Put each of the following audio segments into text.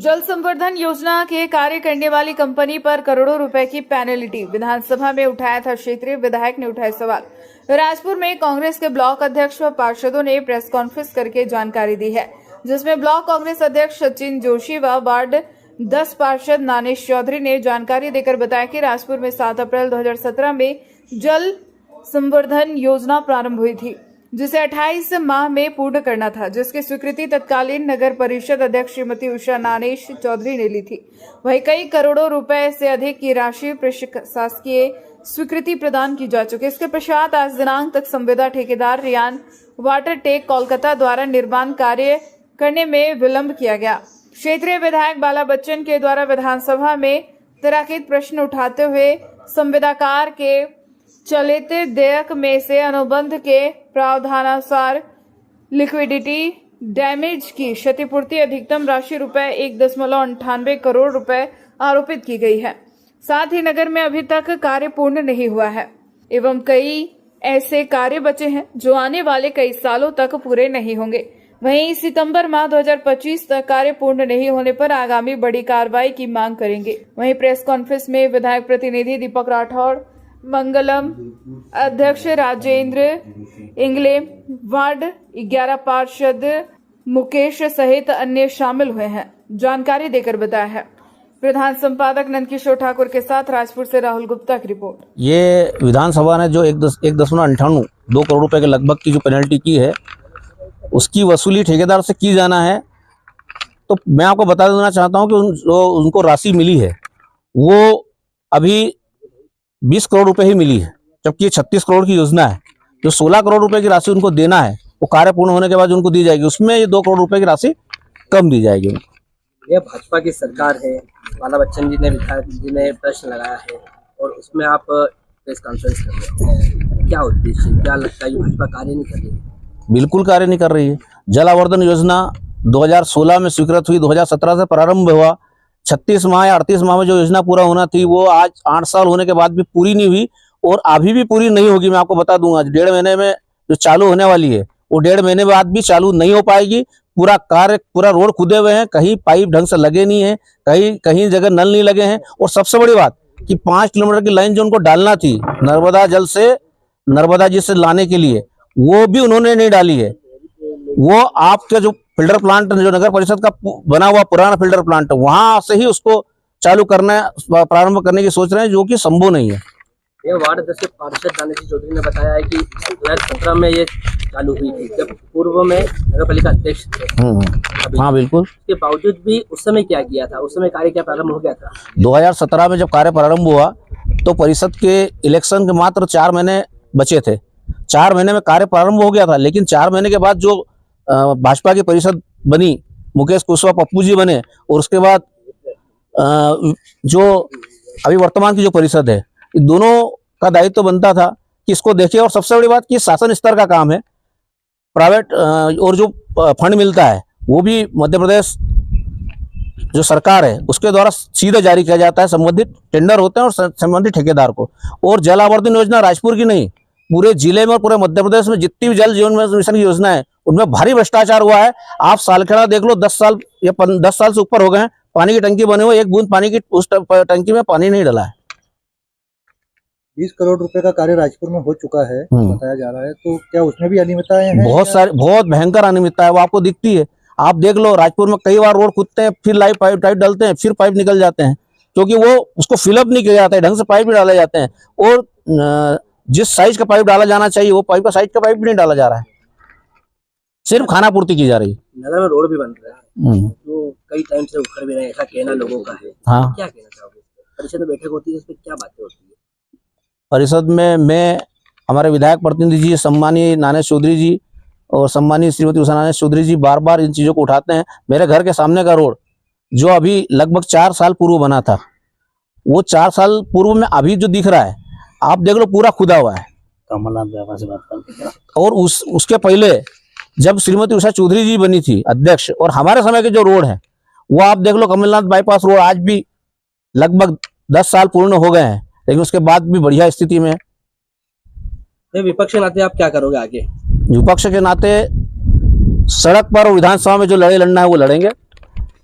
जल संवर्धन योजना के कार्य करने वाली कंपनी पर करोड़ों रुपए की पेनल्टी। विधानसभा में उठाया था क्षेत्रीय विधायक ने उठाए सवाल। राजपुर में कांग्रेस के ब्लॉक अध्यक्ष व पार्षदों ने प्रेस कॉन्फ्रेंस करके जानकारी दी है, जिसमें ब्लॉक कांग्रेस अध्यक्ष सचिन जोशी व वार्ड 10 पार्षद नानेश चौधरी ने जानकारी देकर बताया कि राजपुर में 7 अप्रैल 2017 में जल संवर्धन योजना प्रारंभ हुई थी, जिसे 28 माह में पूर्ण करना था, जिसकी स्वीकृति तत्कालीन नगर परिषद अध्यक्ष श्रीमती उषा नानेश चौधरी ने ली थी। वहीं कई करोड़ों रुपए से अधिक की राशि प्रशासकीय स्वीकृति प्रदान की जा चुकी है। इसके पश्चात आज दिनांक तक संविदा ठेकेदार रियान वाटर टेक कोलकाता द्वारा निर्माण कार्य करने में विलंब किया गया। क्षेत्रीय विधायक बाला बच्चन के द्वारा विधानसभा में तराकीत प्रश्न उठाते हुए संविदाकार के चलित देयक में से अनुबंध के प्रावधानानुसार लिक्विडिटी डैमेज की क्षतिपूर्ति अधिकतम राशि रुपए 1.98 करोड़ रुपए आरोपित की गई है। साथ ही नगर में अभी तक कार्य पूर्ण नहीं हुआ है एवं कई ऐसे कार्य बचे हैं जो आने वाले कई सालों तक पूरे नहीं होंगे। वहीं सितंबर माह 2025 तक कार्य पूर्ण नहीं होने पर आगामी बड़ी कार्रवाई की मांग करेंगे। वहीं प्रेस कॉन्फ्रेंस में विधायक प्रतिनिधि दीपक राठौड़, मंगलम अध्यक्ष राजेंद्र इंगले, वार्ड 11 पार्षद मुकेश सहित अन्य शामिल हुए हैं। जानकारी देकर बताया है प्रधान संपादक नंदकिशोर ठाकुर के साथ राजपुर से राहुल गुप्ता की रिपोर्ट। ये विधानसभा ने जो 1.98 2 करोड़ रुपए के लगभग की जो पेनल्टी की है, उसकी वसूली ठेकेदार से की जाना है। तो मैं आपको बता देना चाहता हूं कि उनको राशि मिली है वो अभी 20 करोड़ रुपए ही मिली है, जबकि ये 36 करोड़ की योजना है। जो 16 करोड़ रुपए की राशि उनको देना है वो कार्य पूर्ण होने के बाद उनको दी जाएगी, उसमें ये 2 करोड़ रुपए की राशि कम दी जाएगी उनको। ये भाजपा की सरकार है, बाला बच्चन जी ने विधायक जी ने प्रश्न लगाया है और उसमें आप प्रेस कॉन्फ्रेंस कर रहे हैं, क्या उद्देश्य, क्या लगता है भाजपा कार्य नहीं कर रही है? बिल्कुल कार्य नहीं कर रही है। जल आवर्धन योजना 2016 में स्वीकृत हुई, 2017 से प्रारंभ हुआ। 36 माह या 38 माह में जो योजना पूरा होना थी वो आज 8 साल होने के बाद भी पूरी नहीं हुई और अभी भी पूरी नहीं होगी। मैं आपको बता दूंगा 1.5 महीने में जो चालू होने वाली है वो 1.5 महीने बाद भी चालू नहीं हो पाएगी। पूरा कार्य, पूरा रोड खुदे हुए हैं, कहीं पाइप ढंग से लगे नहीं है, कहीं जगह नल नहीं लगे हैं। और सबसे बड़ी बात कि 5 किलोमीटर की लाइन जो उनको डालना थी नर्मदा जल से नर्मदा जी से लाने के लिए, वो भी उन्होंने नहीं डाली है। वो आपके जो फिल्टर प्लांट जो नगर परिषद का बना हुआ पुराना फिल्टर प्लांट, वहां से ही उसको चालू करना, प्रारंभ करने की सोच रहे हैं, जो कि संभव नहीं है। ये वार्ड 10 पार्षद नानेश चौधरी ने बताया है कि 2017 में ये चालू हुई थी, जब पूर्व में नगर पालिका अध्यक्ष थे। हाँ बिल्कुल। इसके बावजूद भी उस समय क्या किया था, उस समय कार्य क्या प्रारंभ हो गया था? 2017 में जब कार्य प्रारंभ हुआ तो परिषद के इलेक्शन के मात्र 4 महीने बचे थे। 4 महीने में कार्य प्रारंभ हो गया था, लेकिन 4 महीने के बाद जो भाजपा की परिषद बनी, मुकेश कुशवाहा पप्पू जी बने, और उसके बाद जो अभी वर्तमान की जो परिषद है, दोनों का दायित्व तो बनता था कि इसको देखे। और सबसे बड़ी बात कि शासन स्तर का काम है, प्राइवेट और जो फंड मिलता है वो भी मध्य प्रदेश जो सरकार है उसके द्वारा सीधे जारी किया जाता है। संबंधित टेंडर होते हैं और संबंधित ठेकेदार को। और जल आवर्धन योजना राजपुर की नहीं, पूरे जिले में और पूरे मध्य प्रदेश में जितनी भी जल जीवन मिशन की योजना है उनमें भारी भ्रष्टाचार हुआ है। आप सालखेड़ा देख लो, 10 साल या 10 साल से ऊपर हो गए हैं, पानी की टंकी बने हुए, एक बूंद पानी की उस टंकी में पानी नहीं डला है। 20 करोड़ रुपए का कार्य राजपुर में हो चुका है बताया जा रहा है, तो क्या उसमें भी अनियमितताएं हैं? बहुत सारी, बहुत भयंकर अनियमितता है, वो आपको दिखती है। आप देख लो, राजपुर में कई बार रोड खुदते हैं, फिर लाइव पाइप टाइप डालते हैं, फिर पाइप निकल जाते हैं, क्योंकि वो उसको फिलअप नहीं किया जाता है, ढंग से पाइप भी डाले जाते हैं। और जिस साइज का पाइप डाला जाना चाहिए वो पाइप का साइज का पाइप भी नहीं डाला जा रहा है, सिर्फ खाना पूर्ति की जा रही है। नगर में रोड भी बन रहा है तो कई टाइम से उखड़ भी रहे हैं, ऐसा कहना लोगों का है। हाँ, क्या कहना चाहोगे? परिषद में बैठक होती है, उसमें क्या बातें होती है? परिषद में मैं, हमारे विधायक प्रतिनिधि जी सम्मानीय नानेश चौधरी जी और सम्मानीय श्रीमती उषा नानेश चौधरी जी बार बार इन चीज़ों को उठाते हैं। मेरे घर के सामने का रोड जो अभी लगभग 4 साल पूर्व बना था, वो 4 साल पूर्व में अभी जो दिख रहा है आप देख लो, पूरा खुदा हुआ है। कमलनाथ से बात करते। और उसके पहले जब श्रीमती उषा चौधरी जी बनी थी अध्यक्ष, और हमारे समय के जो रोड है वो आप देख लो, कमलनाथ बाईपास रोड आज भी लगभग 10 साल पूर्ण हो गए हैं, लेकिन उसके बाद भी बढ़िया स्थिति में। विपक्ष के नाते आप क्या करोगे आगे? विपक्ष के नाते सड़क पर और विधानसभा में जो लड़ाई लड़ना है वो लड़ेंगे।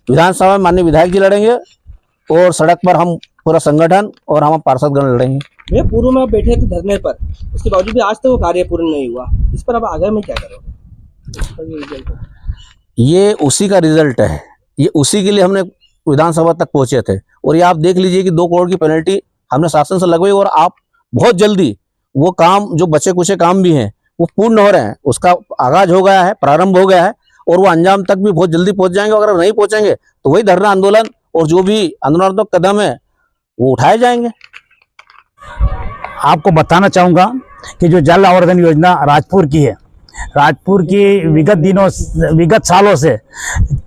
विधानसभा में माननीय विधायक जी लड़ेंगे और सड़क पर हम पूरा संगठन और हम पार्षदगण लड़ेंगे। भैया पूर्व में आप बैठे थे धरने पर, उसके बावजूद भी आज तक वो कार्य पूर्ण नहीं हुआ, इस पर अब आगे में क्या करोगे? इस पर ये रिजल्ट है। ये उसी का रिजल्ट है, ये उसी के लिए हमने विधानसभा तक पहुंचे थे। और ये आप देख लीजिए कि 2 करोड़ की पेनल्टी हमने शासन से लगवाई और आप बहुत जल्दी वो काम जो बचे कुचे काम भी हैं वो पूर्ण हो रहे हैं, उसका आगाज हो गया है, प्रारंभ हो गया है और वो अंजाम तक भी बहुत जल्दी पहुंच जाएंगे। अगर नहीं पहुंचेंगे तो वही धरना आंदोलन और जो भी आंदोलनात्मक कदम है वो उठाए जाएंगे। आपको बताना चाहूँगा कि जो जल आवर्धन योजना राजपुर की है, राजपुर की विगत सालों से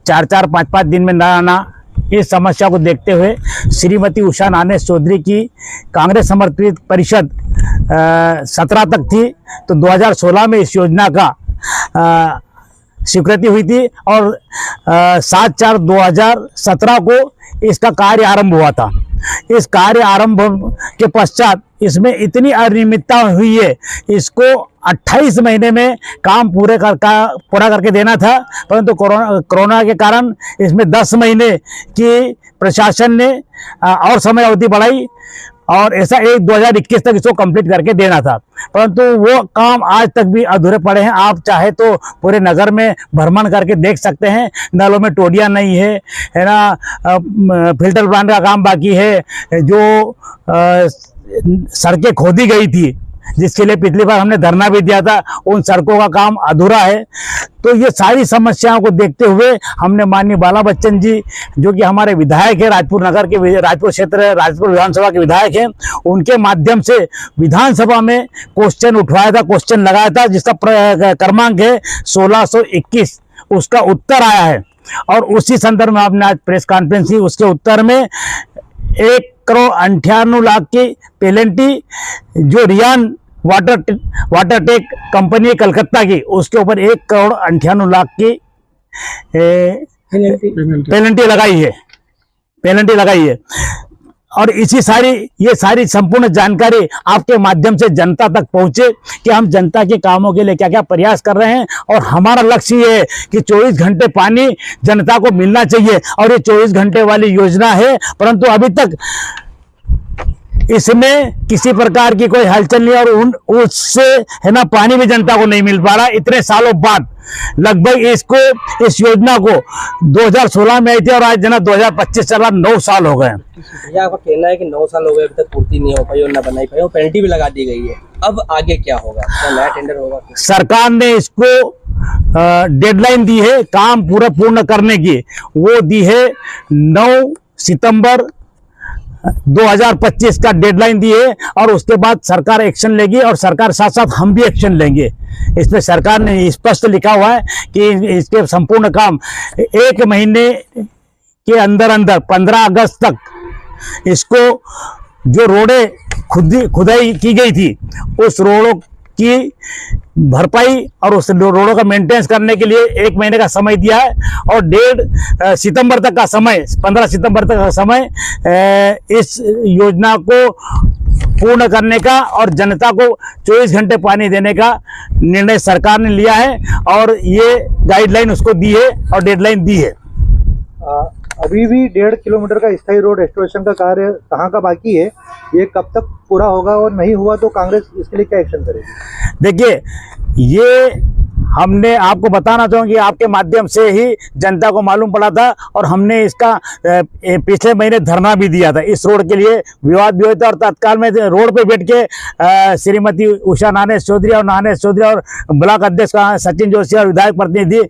4-4, 5-5 दिन में न आना, इस समस्या को देखते हुए श्रीमती उषा नानेश चौधरी की कांग्रेस समर्थित परिषद 17 तक थी, तो 2016 में इस योजना का स्वीकृति हुई थी और 7/4/2017 को इसका कार्य आरंभ हुआ था। इस कार्य आरंभ के पश्चात इसमें इतनी अनियमितता हुई है, इसको 28 महीने में काम पूरा करके देना था, परंतु कोरोना के कारण इसमें 10 महीने की प्रशासन ने और समय अवधि बढ़ाई और ऐसा 2021 तक इसको कंप्लीट करके देना था, परंतु वो काम आज तक भी अधूरे पड़े हैं। आप चाहे तो पूरे नगर में भ्रमण करके देख सकते हैं, नलों में टोडियाँ नहीं है ना, फिल्टर प्लांट का काम बाकी है, जो सड़कें खोदी गई थी जिसके लिए पिछली बार हमने धरना भी दिया था, उन सड़कों का काम अधूरा है। तो ये सारी समस्याओं को देखते हुए हमने माननीय बाला बच्चन जी, जो कि हमारे विधायक है, राजपुर नगर के, राजपुर क्षेत्र, राजपुर विधानसभा के विधायक हैं, उनके माध्यम से विधानसभा में क्वेश्चन उठवाया था, क्वेश्चन लगाया था, जिसका क्रमांक है 1621। उसका उत्तर आया है और उसी संदर्भ में आपने आज प्रेस कॉन्फ्रेंस की। उसके उत्तर में 1,98,00,000 की पेनल्टी जो रियान वाटरटेक कंपनी है कलकत्ता की, उसके ऊपर 1,98,00,000 की पेनल्टी लगाई है। और ये सारी संपूर्ण जानकारी आपके माध्यम से जनता तक पहुंचे कि हम जनता के कामों के लिए क्या क्या प्रयास कर रहे हैं। और हमारा लक्ष्य ये है कि 24 घंटे पानी जनता को मिलना चाहिए और ये 24 घंटे वाली योजना है, परंतु अभी तक इसमें किसी प्रकार की कोई हलचल नहीं और उससे है ना पानी भी जनता को नहीं मिल पा रहा। इतने सालों बाद लगभग इस योजना को 2016 में आई थी और आज जना 2025 चला, 9 साल हो गए। भैया आपका कहना है कि 9 साल हो गए, अभी तक पूर्ति नहीं हो पाई और न बनाई पाई और पेनल्टी भी लगा दी गई है, अब आगे क्या होगा? क्या नया टेंडर होगा? सरकार ने इसको डेडलाइन दी है काम पूर्ण करने की, वो दी है 9 सितंबर 2025 का डेडलाइन दी है और उसके बाद सरकार एक्शन लेगी और सरकार साथ साथ हम भी एक्शन लेंगे। इसमें सरकार ने स्पष्ट लिखा हुआ है कि इसके संपूर्ण काम 1 महीने के अंदर 15 अगस्त तक इसको जो रोडें खुदाई की गई थी उस रोडों की भरपाई और उस रोडों का मेंटेनेंस करने के लिए 1 महीने का समय दिया है और 15 सितंबर तक का समय इस योजना को पूर्ण करने का और जनता को 24 घंटे पानी देने का निर्णय सरकार ने लिया है और ये गाइडलाइन उसको दी है और डेडलाइन दी है। अभी भी 1.5 किलोमीटर का स्थायी रोड एक्सटेंशन का कार्य कहाँ का बाकी है, ये कब तक पूरा होगा और नहीं हुआ तो कांग्रेस इसके लिए क्या एक्शन करेगी? देखिए, ये हमने आपको बताना चाहूँगी, आपके माध्यम से ही जनता को मालूम पड़ा था और हमने इसका पिछले महीने धरना भी दिया था। इस रोड के लिए विवाद भी हुआ था और तत्काल में रोड पे बैठ के श्रीमती उषा नानेश चौधरी और ब्लॉक अध्यक्ष सचिन जोशी और विधायक प्रतिनिधि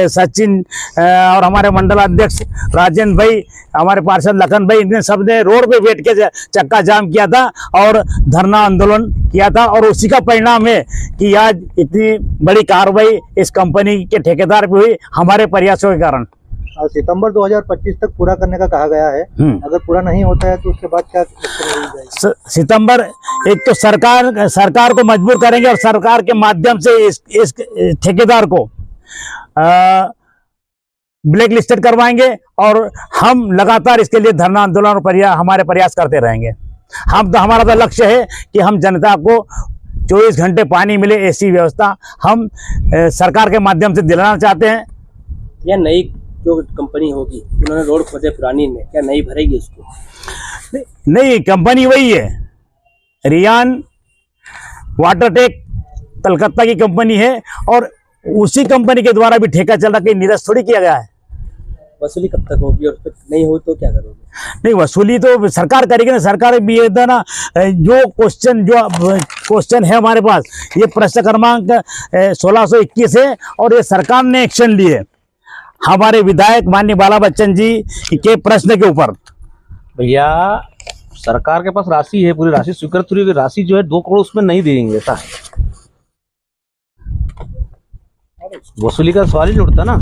सचिन और हमारे मंडल अध्यक्ष राजेंद्र भाई, हमारे पार्षद लखन भाई, इनने सब ने रोड पे बैठ के चक्का जाम किया था और धरना आंदोलन किया था और उसी का परिणाम है कि आज इतनी बड़ी कार्रवाई इस कंपनी के ठेकेदार पे हुई हमारे प्रयासों के कारण। सितंबर 2025 तक पूरा करने का कहा गया है, अगर पूरा नहीं होता है तो उसके बाद क्या सितंबर, एक तो सरकार को मजबूर करेंगे और सरकार के माध्यम से इस ठेकेदार को ब्लैक लिस्टेड करवाएंगे और हम लगातार इसके लिए धरना आंदोलन और हमारे प्रयास करते रहेंगे। हमारा तो लक्ष्य है कि हम जनता को 24 घंटे पानी मिले, ऐसी व्यवस्था हम सरकार के माध्यम से दिलाना चाहते हैं। या नई जो कंपनी होगी उन्होंने रोड खोदे पुरानी में, क्या नई भरेगी उसको? नहीं, कंपनी वही है, रियान वाटरटेक कलकत्ता की कंपनी है और उसी कंपनी के द्वारा भी ठेका चल रहा, कहीं निरस्त थोड़ी किया गया है। वसूली कब तक होगी और फिर नहीं हो तो क्या करोगे? नहीं, वसूली तो सरकार करेगी ना। सरकार भी ये था ना, जो क्वेश्चन है हमारे पास, ये प्रश्न क्रमांक 1621 है और ये सरकार ने एक्शन लिए हमारे विधायक माननीय बाला बच्चन जी के प्रश्न के ऊपर। भैया सरकार के पास राशि है, पूरी राशि स्वीकृत हुई, राशि जो है 2 करोड़ उसमें नहीं देंगे, ऐसा है। वसूली का सवाल ही नहीं उठता ना।